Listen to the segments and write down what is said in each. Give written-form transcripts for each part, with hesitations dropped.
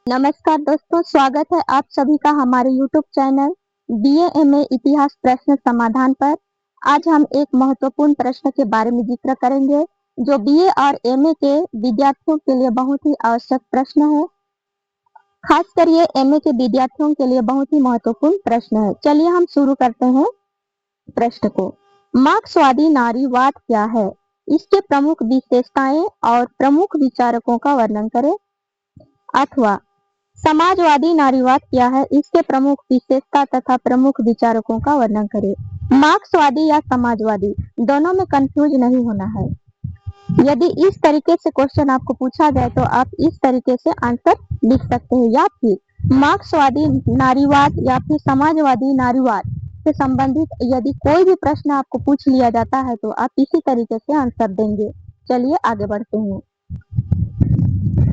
नमस्कार दोस्तों, स्वागत है आप सभी का हमारे YouTube चैनल बीए एमए इतिहास प्रश्न समाधान पर। आज हम एक महत्वपूर्ण प्रश्न के बारे में जिक्र करेंगे जो बीए और एमए के विद्यार्थियों के लिए बहुत ही आवश्यक प्रश्न है। खासकर ये एमए के विद्यार्थियों के लिए बहुत ही महत्वपूर्ण प्रश्न है। चलिए हम शुरू करते हैं प्रश्न को। मार्क्सवादी नारीवाद क्या है? इसके प्रमुख विशेषताएं और प्रमुख विचारकों का वर्णन करें। अथवा समाजवादी नारीवाद क्या है? इसके प्रमुख विशेषता तथा प्रमुख विचारकों का वर्णन करें। मार्क्सवादी या समाजवादी, दोनों में कंफ्यूज नहीं होना है। यदि इस तरीके से क्वेश्चन आपको पूछा जाए तो आप इस तरीके से आंसर लिख सकते हैं, या फिर मार्क्सवादी नारीवाद या फिर समाजवादी नारीवाद से संबंधित यदि कोई भी प्रश्न आपको पूछ लिया जाता है तो आप इसी तरीके से आंसर देंगे। चलिए आगे बढ़ते हैं।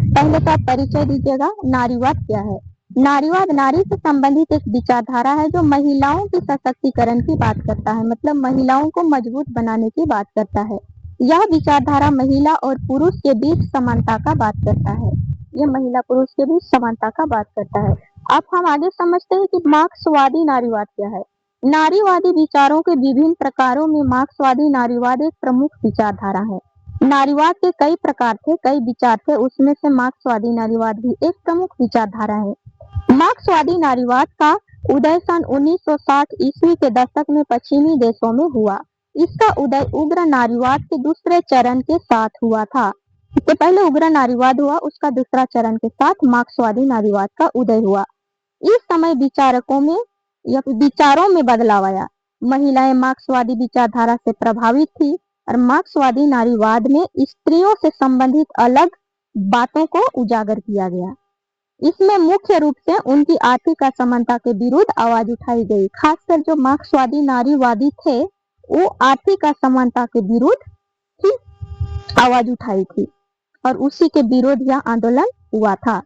पहले तो आप परिचय दीजिएगा। नारीवाद क्या है? नारीवाद नारी से संबंधित एक विचारधारा है जो महिलाओं के सशक्तिकरण की बात करता है, मतलब महिलाओं को मजबूत बनाने की बात करता है। यह विचारधारा महिला और पुरुष के बीच समानता का बात करता है। यह महिला पुरुष के बीच समानता का बात करता है। अब हम आगे समझते हैं कि मार्क्सवादी नारीवाद क्या है। नारीवादी विचारों के विभिन्न प्रकारों में मार्क्सवादी नारीवाद एक प्रमुख विचारधारा है। नारीवाद के कई प्रकार थे, कई विचार थे, उसमें से मार्क्सवादी नारीवाद भी एक प्रमुख विचारधारा है। मार्क्सवादी नारीवाद का उदय सन 1960 ईस्वी के दशक में पश्चिमी देशों में हुआ। इसका उदय उग्र नारीवाद के दूसरे चरण के साथ हुआ था। इससे पहले उग्र नारीवाद हुआ, उसका दूसरा चरण के साथ मार्क्सवादी नारीवाद का उदय हुआ। इस समय विचारकों में या विचारों में बदलाव आया। महिलाएं मार्क्सवादी विचारधारा से प्रभावित थी और मार्क्सवादी नारीवाद में स्त्रियों से संबंधित अलग बातों को उजागर किया गया। इसमें मुख्य रूप से उनकी आर्थिक असमानता के विरुद्ध आवाज उठाई गई। खासकर जो मार्क्सवादी नारीवादी थे वो आर्थिक असमानता के विरुद्ध ही आवाज उठाई थी और उसी के विरोध यह आंदोलन हुआ था।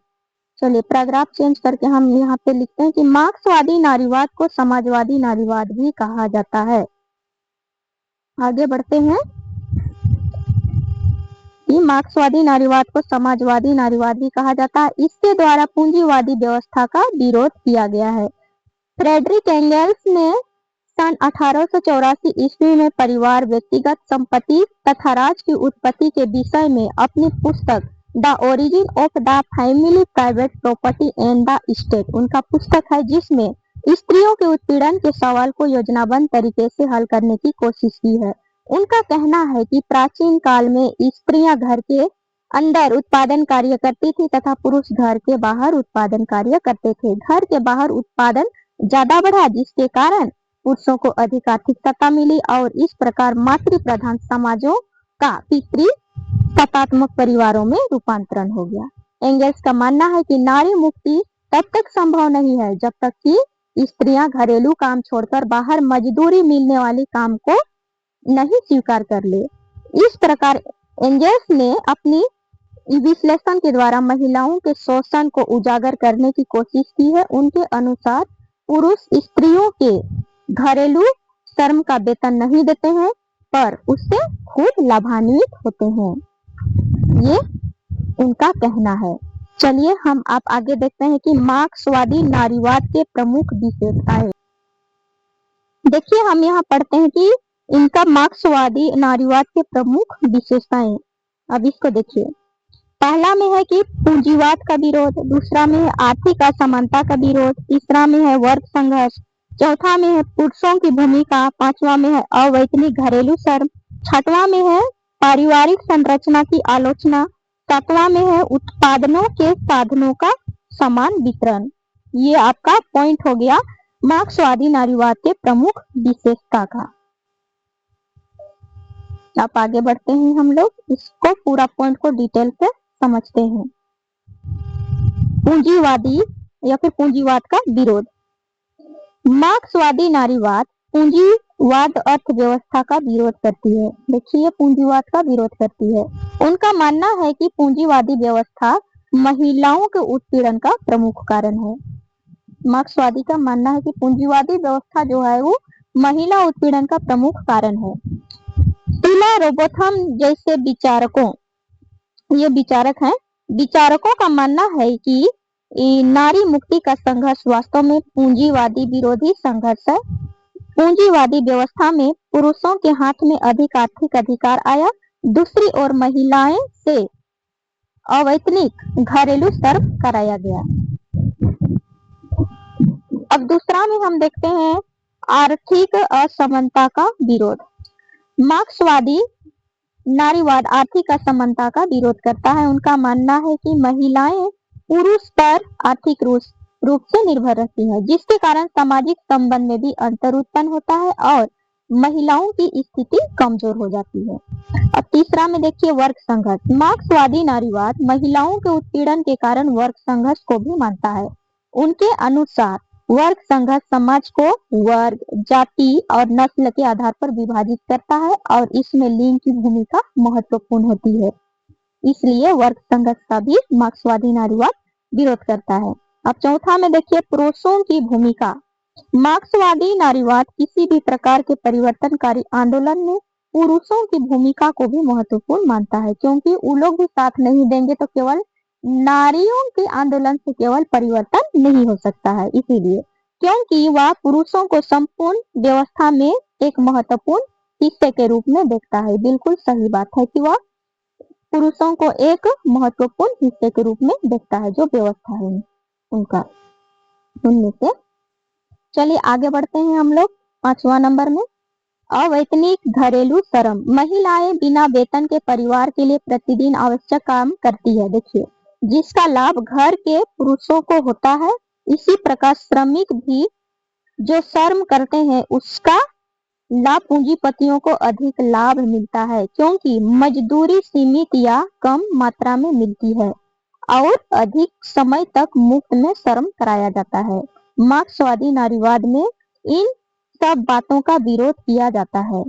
चलिए पैराग्राफ चेंज करके हम यहाँ पे लिखते हैं कि मार्क्सवादी नारीवाद को समाजवादी नारीवाद भी कहा जाता है। आगे बढ़ते हैं कि मार्क्सवादी नारीवाद को समाजवादी नारीवाद भी कहा जाता है। इसके द्वारा पूंजीवादी व्यवस्था का विरोध किया गया है। फ्रेडरिक एंगल्स ने सन 1884 ईस्वी में परिवार, व्यक्तिगत संपत्ति तथा राज की उत्पत्ति के विषय में अपनी पुस्तक the origin of the family, private property and the state, उनका पुस्तक है जिसमें स्त्रियों के उत्पीड़न के सवाल को योजनाबद्ध तरीके से हल करने की कोशिश की है। उनका कहना है कि प्राचीन काल में स्त्रियां घर के अंदर उत्पादन कार्य करती थी तथा पुरुष घर के बाहर उत्पादन कार्य करते थे। घर के बाहर उत्पादन ज्यादा बढ़ा जिसके कारण पुरुषों को अधिक आर्थिक सत्ता मिली और इस प्रकार मातृ प्रधान समाजों का पितृ सत्तात्मक परिवारों में रूपांतरण हो गया। एंगल्स का मानना है कि नारी मुक्ति तब तक संभव नहीं है जब तक कि स्त्रियां घरेलू काम छोड़कर बाहर मजदूरी मिलने वाले काम को नहीं स्वीकार कर ले। इस प्रकार एंगल्स ने अपनी विश्लेषण के द्वारा महिलाओं के शोषण को उजागर करने की कोशिश की है। उनके अनुसार पुरुष स्त्रियों के घरेलू श्रम का वेतन नहीं देते हैं पर उससे खुद लाभान्वित होते हैं, ये उनका कहना है। चलिए हम आप आगे देखते हैं कि मार्क्सवादी नारीवाद के प्रमुख विशेषताएं। देखिए हम यहाँ पढ़ते हैं कि इनका मार्क्सवादी नारीवाद के प्रमुख विशेषताएं। अब इसको देखिए, पहला में है कि पूंजीवाद का विरोध, दूसरा में है आर्थिक असमानता का विरोध, तीसरा में है वर्ग संघर्ष, चौथा में है पुरुषों की भूमिका, पांचवा में है अवैतनिक घरेलू श्रम, छठवां में है पारिवारिक संरचना की आलोचना, सातवां में है उत्पादनों के साधनों का समान वितरण। ये आपका पॉइंट हो गया मार्क्सवादी नारीवाद के प्रमुख विशेषता का। आप आगे बढ़ते हैं, हम लोग इसको पूरा पॉइंट को डिटेल से समझते हैं। पूंजीवादी या फिर पूंजीवाद का विरोध। मार्क्सवादी नारीवाद पूंजीवाद अर्थव्यवस्था का विरोध करती है। देखिए पूंजीवाद का विरोध करती है। उनका मानना है कि पूंजीवादी व्यवस्था महिलाओं के उत्पीड़न का प्रमुख कारण है। मार्क्सवादी का मानना है कि पूंजीवादी व्यवस्था जो है वो महिला उत्पीड़न का प्रमुख कारण है। टीला रोबोथम जैसे विचारकों, ये विचारक हैं, विचारकों का मानना है कि नारी मुक्ति का संघर्ष वास्तव में पूंजीवादी विरोधी संघर्ष है। पूंजीवादी व्यवस्था में पुरुषों के हाथ में अधिक आर्थिक अधिकार आया, दूसरी ओर महिलाएं से अवैतनिक घरेलू श्रम कराया गया। अब दूसरा में हम देखते हैं आर्थिक असमानता का विरोध। मार्क्सवादी नारीवाद आर्थिक असमानता का विरोध करता है। उनका मानना है कि महिलाएं पुरुष पर आर्थिक रूप से निर्भर रहती हैं, जिसके कारण सामाजिक संबंध में भी अंतर उत्पन्न होता है और महिलाओं की स्थिति कमजोर हो जाती है। अब तीसरा में देखिए वर्ग संघर्ष। मार्क्सवादी नारीवाद महिलाओं के उत्पीड़न के कारण वर्ग संघर्ष को भी मानता है। उनके अनुसार वर्ग संघर्ष समाज को वर्ग, जाति और नस्ल के आधार पर विभाजित करता है और इसमें लिंग की भूमिका महत्वपूर्ण होती है। इसलिए वर्ग संघर्ष का भी मार्क्सवादी नारीवाद विरोध करता है। अब चौथा में देखिए पुरुषों की भूमिका। मार्क्सवादी नारीवाद किसी भी प्रकार के परिवर्तनकारी आंदोलन में पुरुषों की भूमिका को भी महत्वपूर्ण मानता है, क्योंकि वो लोग भी साथ नहीं देंगे तो केवल नारियों के आंदोलन से केवल परिवर्तन नहीं हो सकता है। इसीलिए क्योंकि वह पुरुषों को संपूर्ण व्यवस्था में एक महत्वपूर्ण हिस्से के रूप में देखता है। बिल्कुल सही बात है कि वह पुरुषों को एक महत्वपूर्ण हिस्से के रूप में देखता है, जो व्यवस्था है उनका उनमें से। चलिए आगे बढ़ते हैं हम लोग 5वां नंबर में अवैतनिक घरेलू श्रम। महिलाएं बिना वेतन के परिवार के लिए प्रतिदिन आवश्यक काम करती है, देखिए, जिसका लाभ घर के पुरुषों को होता है। इसी प्रकार श्रमिक भी जो श्रम करते हैं उसका लाभ पूंजीपतियों को अधिक लाभ मिलता है, क्योंकि मजदूरी सीमित या कम मात्रा में मिलती है और अधिक समय तक मुफ्त में श्रम कराया जाता है। मार्क्सवादी नारीवाद में इन सब बातों का विरोध किया जाता है,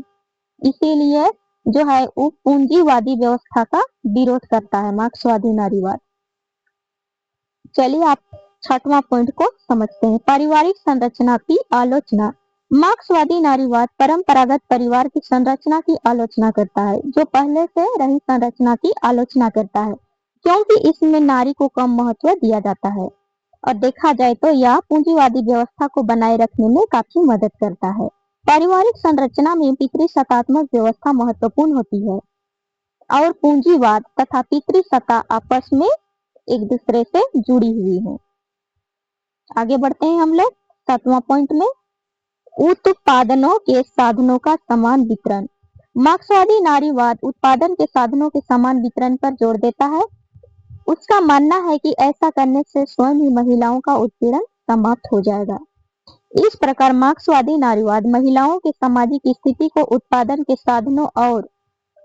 इसीलिए जो है वो पूंजीवादी व्यवस्था का विरोध करता है मार्क्सवादी नारीवाद। चलिए आप 6वां पॉइंट को समझते हैं पारिवारिक संरचना की आलोचना। मार्क्सवादी नारीवाद परंपरागत परिवार की संरचना की आलोचना करता है, जो पहले से रही संरचना की आलोचना करता है, क्योंकि इसमें नारी को कम महत्व दिया जाता है और देखा जाए तो यह पूंजीवादी व्यवस्था को बनाए रखने में काफी मदद करता है। पारिवारिक संरचना में पितृसत्तात्मक व्यवस्था महत्वपूर्ण होती है और पूंजीवाद तथा पितृसत्ता आपस में एक दूसरे से जुड़ी हुई है। आगे बढ़ते हैं हम लोग 7वां पॉइंट में उत्पादनों के साधनों का समान वितरण। मार्क्सवादी नारीवाद उत्पादन के साधनों के समान वितरण पर जोर देता है। उसका मानना है कि ऐसा करने से स्वयं ही महिलाओं का उत्पीड़न समाप्त हो जाएगा। इस प्रकार मार्क्सवादी नारीवाद महिलाओं के सामाजिक स्थिति को उत्पादन के साधनों और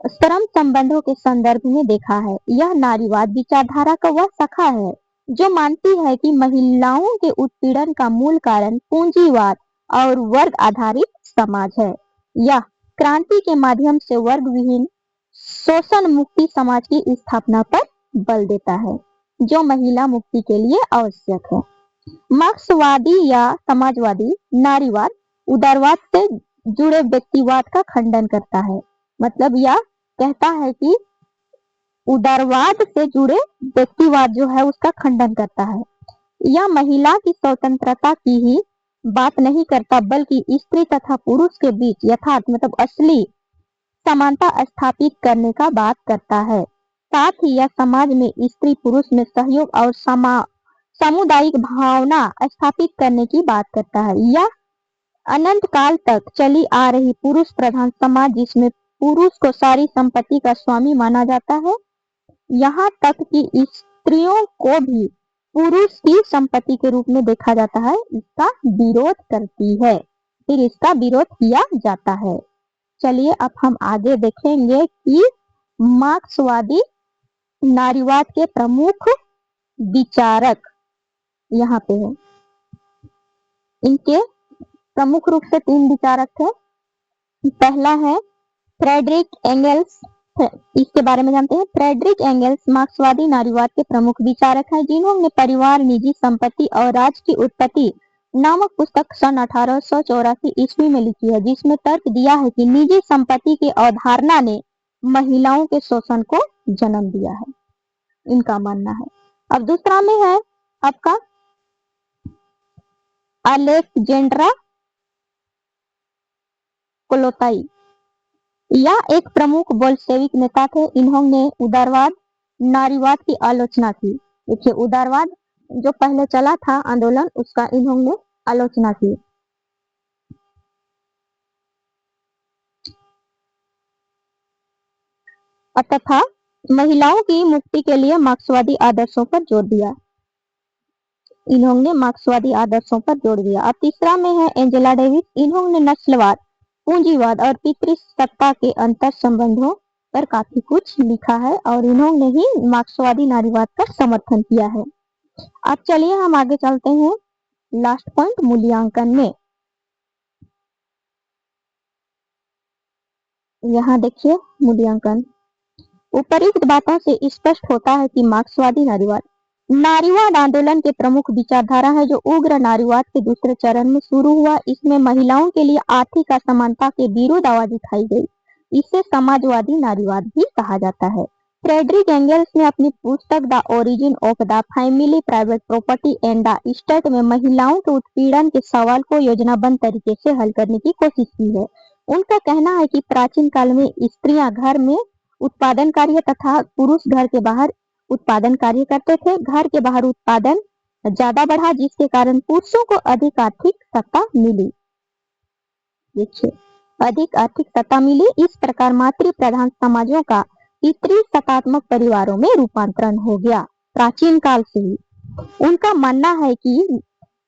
श्रम संबंधों के संदर्भ में देखा है। यह नारीवाद विचारधारा का वह शाखा है जो मानती है कि महिलाओं के उत्पीड़न का मूल कारण पूंजीवाद और वर्ग आधारित समाज है। यह क्रांति के माध्यम से वर्ग विहीन शोषण मुक्ति समाज की स्थापना पर बल देता है, जो महिला मुक्ति के लिए आवश्यक है। मार्क्सवादी या समाजवादी नारीवाद उदारवाद से जुड़े व्यक्तिवाद का खंडन करता है। मतलब यह कहता है कि उदारवाद से जुड़े व्यक्तिवाद जो है उसका खंडन करता है। यह महिला की स्वतंत्रता की ही बात नहीं करता, बल्कि स्त्री तथा पुरुष के बीच यथार्थ मतलब असली समानता स्थापित करने का बात करता है। साथ ही यह समाज में स्त्री पुरुष में सहयोग और सामुदायिक भावना स्थापित करने की बात करता है। यह अनंत काल तक चली आ रही पुरुष प्रधान समाज, जिसमें पुरुष को सारी संपत्ति का स्वामी माना जाता है, यहाँ तक कि स्त्रियों को भी पुरुष की संपत्ति के रूप में देखा जाता है, इसका विरोध करती है, फिर इसका विरोध किया जाता है। चलिए अब हम आगे देखेंगे कि मार्क्सवादी नारीवाद के प्रमुख विचारक यहाँ पे है। इनके प्रमुख रूप से 3 विचारक थे। पहला है फ्रेडरिक एंगल्स, इसके बारे में जानते हैं। फ्रेडरिक एंगल्स मार्क्सवादी नारीवाद के प्रमुख विचारक हैं, जिन्होंने परिवार, निजी संपत्ति और राज्य की उत्पत्ति नामक पुस्तक सन 1884 ईस्वी में लिखी है, जिसमें तर्क दिया है कि निजी संपत्ति की अवधारणा ने महिलाओं के शोषण को जन्म दिया है, इनका मानना है। अब दूसरा में है आपका अलेक्जेंड्रा कोलोताई। यह एक प्रमुख बोल्शेविक नेता थे। इन्होंने उदारवाद, नारीवाद की आलोचना की। देखिए, उदारवाद जो पहले चला था आंदोलन, उसका इन्होंने आलोचना की। तथा महिलाओं की मुक्ति के लिए मार्क्सवादी आदर्शों पर जोर दिया। इन्होंने मार्क्सवादी आदर्शों पर जोर दिया। अब तीसरा में है एंजेला डेविस। इन्होंने नस्लवाद, पूंजीवाद और पितृसत्ता के अंतर संबंधों पर काफी कुछ लिखा है और इन्होंने ही मार्क्सवादी नारीवाद का समर्थन किया है। अब चलिए हम आगे चलते हैं लास्ट पॉइंट मूल्यांकन में। यहाँ देखिए मूल्यांकन। उपरोक्त बातों से स्पष्ट होता है कि मार्क्सवादी नारीवाद आंदोलन के प्रमुख विचारधारा है, जो उग्र नारीवाद के दूसरे चरण में शुरू हुआ। इसमें महिलाओं के लिए आर्थिक असमानता के विरुद्ध आवाज उठाई गई। इसे समाजवादी नारीवाद भी कहा जाता है। फ्रेडरिक एंगल्स ने अपनी पुस्तक the origin of the family, private property and the state में महिलाओं के उत्पीड़न के सवाल को योजनाबद्ध तरीके से हल करने की कोशिश की है। उनका कहना है कि प्राचीन काल में स्त्रियां घर में उत्पादन कार्य तथा पुरुष घर के बाहर उत्पादन कार्य करते थे। घर के बाहर उत्पादन ज्यादा बढ़ा, जिसके कारण पुरुषों को अधिक आर्थिक सत्ता मिली। देखिए, अधिक आर्थिक सत्ता मिली। इस प्रकार मातृ प्रधान समाजों का पितृसत्तात्मक परिवारों में रूपांतरण हो गया प्राचीन काल से ही। उनका मानना है कि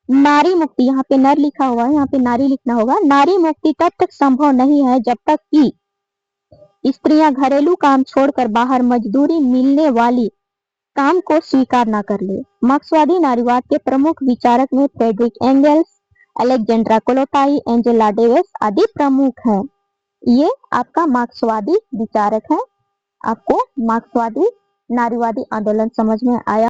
नारी मुक्ति, यहाँ पे नर लिखा हुआ है, यहाँ पे नारी लिखना होगा। नारी मुक्ति तब तक संभव नहीं है जब तक कि स्त्रियां घरेलू काम छोड़कर बाहर मजदूरी मिलने वाली काम को स्वीकार न कर ले। मार्क्सवादी नारीवाद के प्रमुख विचारक में Friedrich Engels, Alexandra Kollontai, Angela Davis आदि प्रमुख हैं। ये आपका मार्क्सवादी विचारक है। आपको मार्क्सवादी नारीवादी आंदोलन समझ में आया।